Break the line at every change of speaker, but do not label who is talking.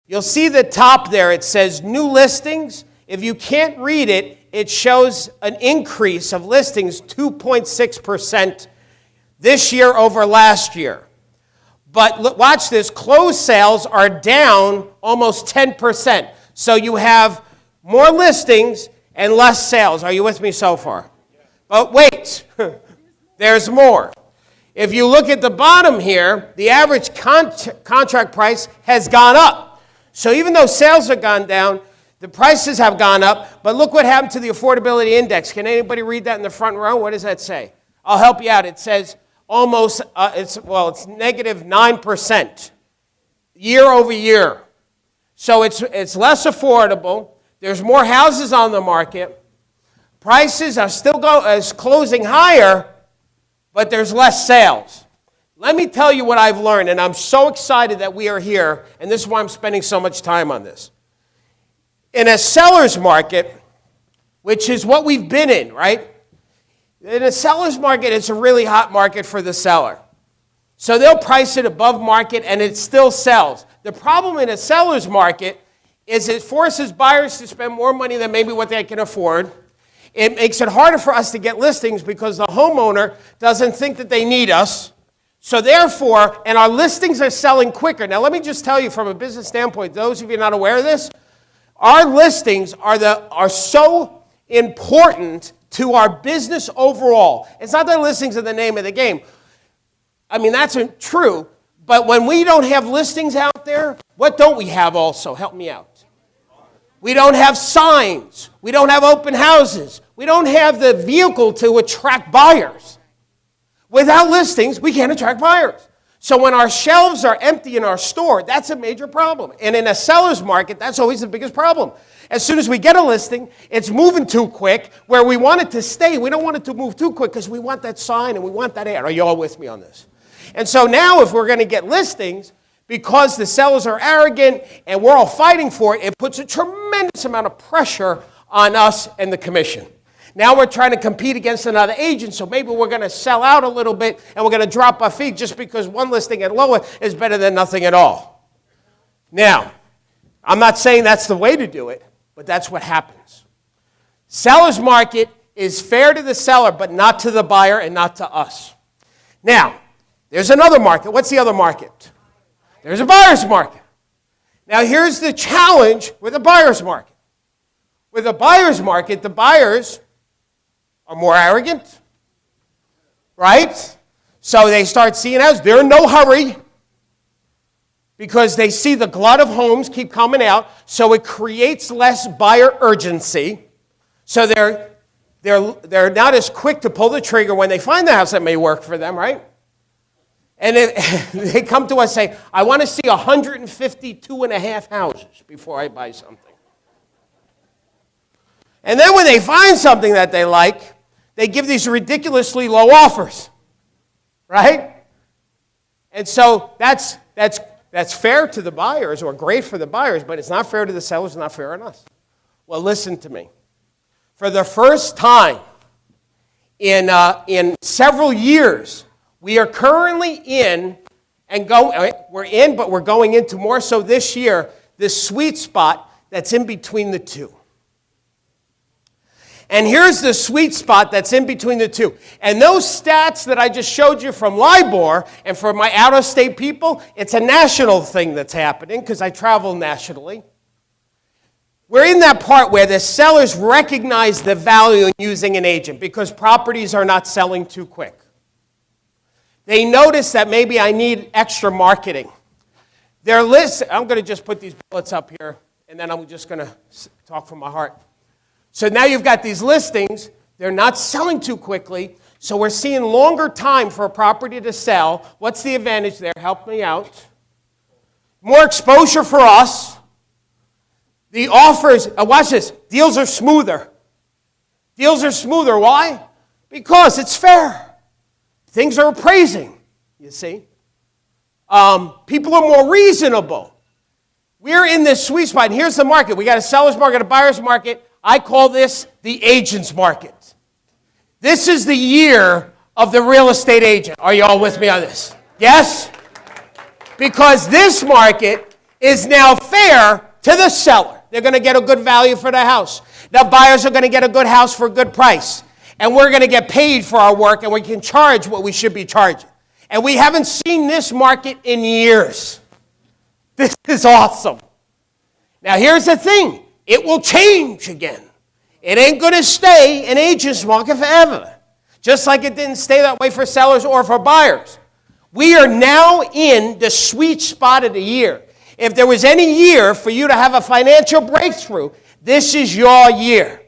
You'll see the top there. It says new listings. If you can't read it, it shows an increase of listings 2.6% this year over last year. But look, watch this. Closed sales are down almost 10%. So you have more listings and less sales. Are you with me so far? But wait, there's more. If you look at the bottom here, the average contract price has gone up. So even though sales have gone down, the prices have gone up. But look what happened to the affordability index. Can anybody read that in the front row? What does that say? I'll help you out. It says almost, it's negative 9% year over year. So it's less affordable. There's more houses on the market. Prices are still closing higher, but there's less sales. Let me tell you what I've learned, and I'm so excited that we are here, and this is why I'm spending so much time on this. In a seller's market, which is what we've been in, right? In a seller's market, it's a really hot market for the seller. So they'll price it above market, and it still sells. The problem in a seller's market is it forces buyers to spend more money than maybe what they can afford. It makes it harder for us to get listings because the homeowner doesn't think that they need us. So therefore, and our listings are selling quicker. Now let me just tell you from a business standpoint, those of you not aware of this, our listings are so important to our business overall. It's not that listings are the name of the game. I mean, that's true. But when we don't have listings out there, what don't we have also? Help me out. We don't have signs. We don't have open houses. We don't have the vehicle to attract buyers. Without listings, we can't attract buyers. So when our shelves are empty in our store, that's a major problem. And in a seller's market, that's always the biggest problem. As soon as we get a listing, it's moving too quick. Where we want it to stay, we don't want it to move too quick because we want that sign and we want that ad. Are you all with me on this? And so now if we're going to get listings, because the sellers are arrogant and we're all fighting for it, it puts a tremendous amount of pressure on us and the commission. Now we're trying to compete against another agent, so maybe we're going to sell out a little bit and we're going to drop our fee just because one listing at lower is better than nothing at all. Now, I'm not saying that's the way to do it, but that's what happens. Seller's market is fair to the seller, but not to the buyer and not to us. Now, there's another market. What's the other market? There's a buyer's market. Now, here's the challenge with a buyer's market. With a buyer's market, the buyers are more arrogant, right? So they start seeing us. They're in no hurry because they see the glut of homes keep coming out, so it creates less buyer urgency. So they're not as quick to pull the trigger when they find the house that may work for them, right? And they come to us and say, I want to see 152 and a half houses before I buy something. And then when they find something that they like, they give these ridiculously low offers, right? And so that's fair to the buyers or great for the buyers, but it's not fair to the sellers, it's not fair on us. Well, listen to me. For the first time in several years, we are currently but we're going into more so this year, this sweet spot that's in between the two. And here's the sweet spot that's in between the two. And those stats that I just showed you from LIBOR and for my out-of-state people, it's a national thing that's happening because I travel nationally. We're in that part where the sellers recognize the value in using an agent because properties are not selling too quick. They notice that maybe I need extra marketing. I'm going to just put these bullets up here, and then I'm just going to talk from my heart. So now you've got these listings. They're not selling too quickly, so we're seeing longer time for a property to sell. What's the advantage there? Help me out. More exposure for us. The offers, watch this, deals are smoother. Deals are smoother. Why? Because it's fair. Things are appraising, you see. People are more reasonable. We're in this sweet spot. And here's the market. We got a seller's market, a buyer's market. I call this the agent's market. This is the year of the real estate agent. Are you all with me on this? Yes? Because this market is now fair. fair to the seller. They're going to get a good value for their house. The buyers are going to get a good house for a good price. And we're going to get paid for our work, and we can charge what we should be charging. And we haven't seen this market in years. This is awesome. Now, here's the thing. It will change again. It ain't going to stay an agent's market forever, just like it didn't stay that way for sellers or for buyers. We are now in the sweet spot of the year. If there was any year for you to have a financial breakthrough, this is your year.